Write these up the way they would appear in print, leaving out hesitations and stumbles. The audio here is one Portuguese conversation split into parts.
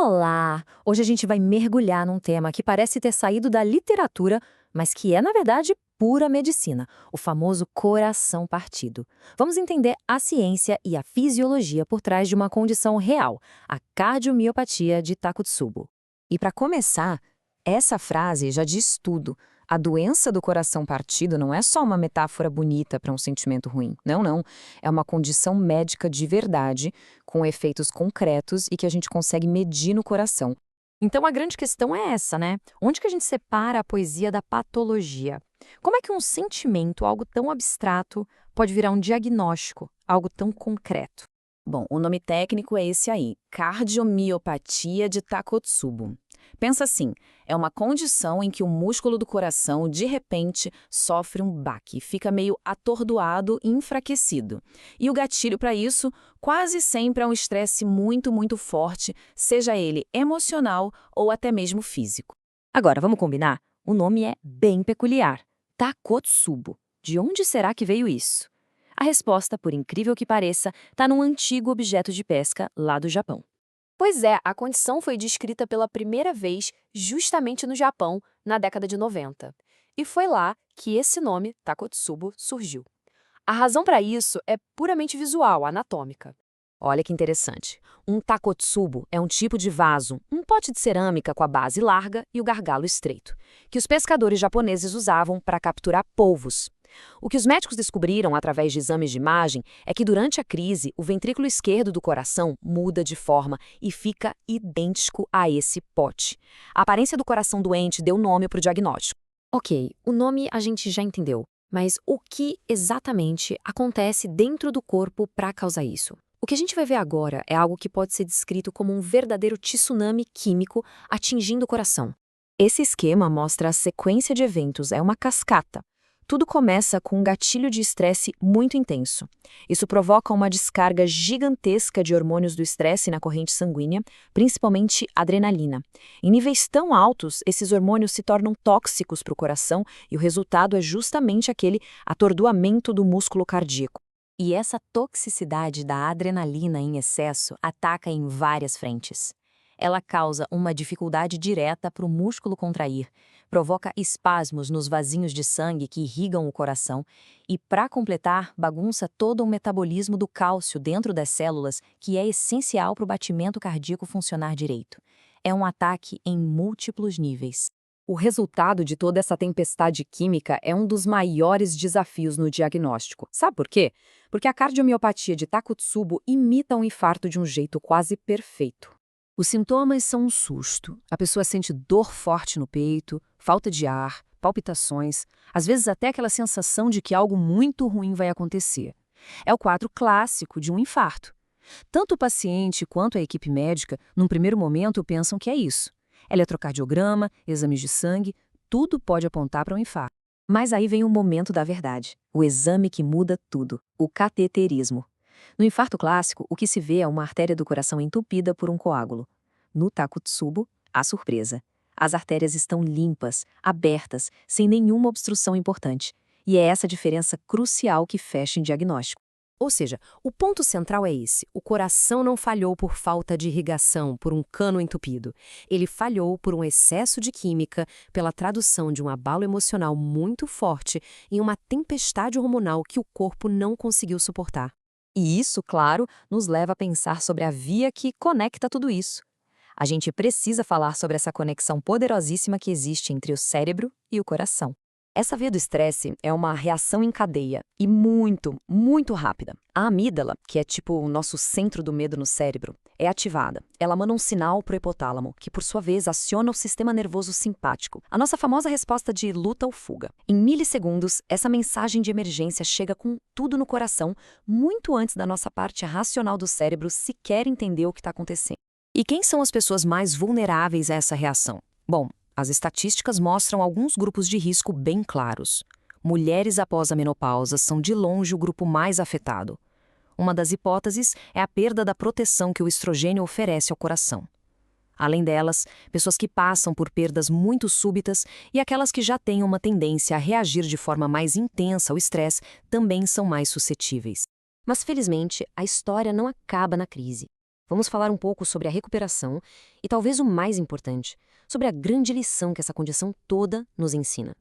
Olá! Hoje a gente vai mergulhar num tema que parece ter saído da literatura, mas que é, na verdade, pura medicina, o famoso coração partido. Vamos entender a ciência e a fisiologia por trás de uma condição real, a cardiomiopatia de Takotsubo. E para começar, essa frase já diz tudo. A doença do coração partido não é só uma metáfora bonita para um sentimento ruim. Não, não. É uma condição médica de verdade, com efeitos concretos e que a gente consegue medir no coração. Então a grande questão é essa, né? Onde que a gente separa a poesia da patologia? Como é que um sentimento, algo tão abstrato, pode virar um diagnóstico, algo tão concreto? Bom, o nome técnico é esse aí, cardiomiopatia de Takotsubo. Pensa assim, é uma condição em que o músculo do coração, de repente, sofre um baque, fica meio atordoado e enfraquecido. E o gatilho para isso quase sempre é um estresse muito, muito forte, seja ele emocional ou até mesmo físico. Agora, vamos combinar? O nome é bem peculiar. Takotsubo. De onde será que veio isso? A resposta, por incrível que pareça, está num antigo objeto de pesca lá do Japão. Pois é, a condição foi descrita pela primeira vez justamente no Japão, na década de 90. E foi lá que esse nome, Takotsubo, surgiu. A razão para isso é puramente visual, anatômica. Olha que interessante. Um takotsubo é um tipo de vaso, um pote de cerâmica com a base larga e o gargalo estreito, que os pescadores japoneses usavam para capturar polvos. O que os médicos descobriram através de exames de imagem é que durante a crise, o ventrículo esquerdo do coração muda de forma e fica idêntico a esse pote. A aparência do coração doente deu nome para o diagnóstico. Ok, o nome a gente já entendeu, mas o que exatamente acontece dentro do corpo para causar isso? O que a gente vai ver agora é algo que pode ser descrito como um verdadeiro tsunami químico atingindo o coração. Esse esquema mostra a sequência de eventos, é uma cascata. Tudo começa com um gatilho de estresse muito intenso. Isso provoca uma descarga gigantesca de hormônios do estresse na corrente sanguínea, principalmente adrenalina. Em níveis tão altos, esses hormônios se tornam tóxicos para o coração e o resultado é justamente aquele atordoamento do músculo cardíaco. E essa toxicidade da adrenalina em excesso ataca em várias frentes. Ela causa uma dificuldade direta para o músculo contrair, provoca espasmos nos vasinhos de sangue que irrigam o coração e, para completar, bagunça todo o metabolismo do cálcio dentro das células, que é essencial para o batimento cardíaco funcionar direito. É um ataque em múltiplos níveis. O resultado de toda essa tempestade química é um dos maiores desafios no diagnóstico. Sabe por quê? Porque a cardiomiopatia de Takotsubo imita um infarto de um jeito quase perfeito. Os sintomas são um susto. A pessoa sente dor forte no peito, falta de ar, palpitações, às vezes até aquela sensação de que algo muito ruim vai acontecer. É o quadro clássico de um infarto. Tanto o paciente quanto a equipe médica, num primeiro momento, pensam que é isso. Eletrocardiograma, exames de sangue, tudo pode apontar para um infarto. Mas aí vem o momento da verdade, o exame que muda tudo, o cateterismo. No infarto clássico, o que se vê é uma artéria do coração entupida por um coágulo. No Takotsubo, há surpresa. As artérias estão limpas, abertas, sem nenhuma obstrução importante. E é essa diferença crucial que fecha em diagnóstico. Ou seja, o ponto central é esse. O coração não falhou por falta de irrigação, por um cano entupido. Ele falhou por um excesso de química, pela tradução de um abalo emocional muito forte em uma tempestade hormonal que o corpo não conseguiu suportar. E isso, claro, nos leva a pensar sobre a via que conecta tudo isso. A gente precisa falar sobre essa conexão poderosíssima que existe entre o cérebro e o coração. Essa via do estresse é uma reação em cadeia e muito, muito rápida. A amígdala, que é tipo o nosso centro do medo no cérebro, é ativada. Ela manda um sinal para o hipotálamo, que por sua vez aciona o sistema nervoso simpático, a nossa famosa resposta de luta ou fuga. Em milissegundos, essa mensagem de emergência chega com tudo no coração, muito antes da nossa parte racional do cérebro sequer entender o que está acontecendo. E quem são as pessoas mais vulneráveis a essa reação? Bom, as estatísticas mostram alguns grupos de risco bem claros. Mulheres após a menopausa são de longe o grupo mais afetado. Uma das hipóteses é a perda da proteção que o estrogênio oferece ao coração. Além delas, pessoas que passam por perdas muito súbitas e aquelas que já têm uma tendência a reagir de forma mais intensa ao estresse também são mais suscetíveis. Mas, felizmente, a história não acaba na crise. Vamos falar um pouco sobre a recuperação e, talvez o mais importante, sobre a grande lição que essa condição toda nos ensina.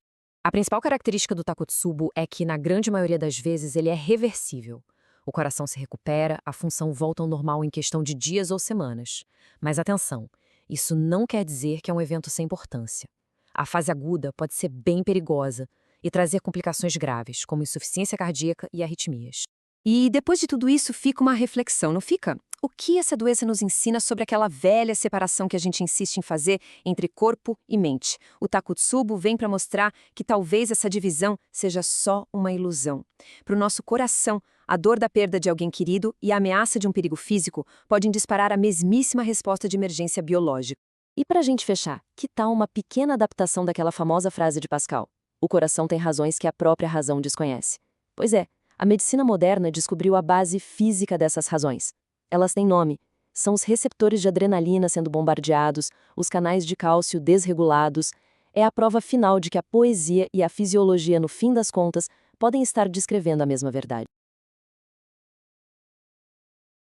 A principal característica do Takotsubo é que, na grande maioria das vezes, ele é reversível. O coração se recupera, a função volta ao normal em questão de dias ou semanas. Mas atenção, isso não quer dizer que é um evento sem importância. A fase aguda pode ser bem perigosa e trazer complicações graves, como insuficiência cardíaca e arritmias. E depois de tudo isso fica uma reflexão, não fica? O que essa doença nos ensina sobre aquela velha separação que a gente insiste em fazer entre corpo e mente? O Takotsubo vem para mostrar que talvez essa divisão seja só uma ilusão. Para o nosso coração, a dor da perda de alguém querido e a ameaça de um perigo físico podem disparar a mesmíssima resposta de emergência biológica. E para a gente fechar, que tal uma pequena adaptação daquela famosa frase de Pascal? O coração tem razões que a própria razão desconhece. Pois é, a medicina moderna descobriu a base física dessas razões. Elas têm nome. São os receptores de adrenalina sendo bombardeados, os canais de cálcio desregulados. É a prova final de que a poesia e a fisiologia, no fim das contas, podem estar descrevendo a mesma verdade.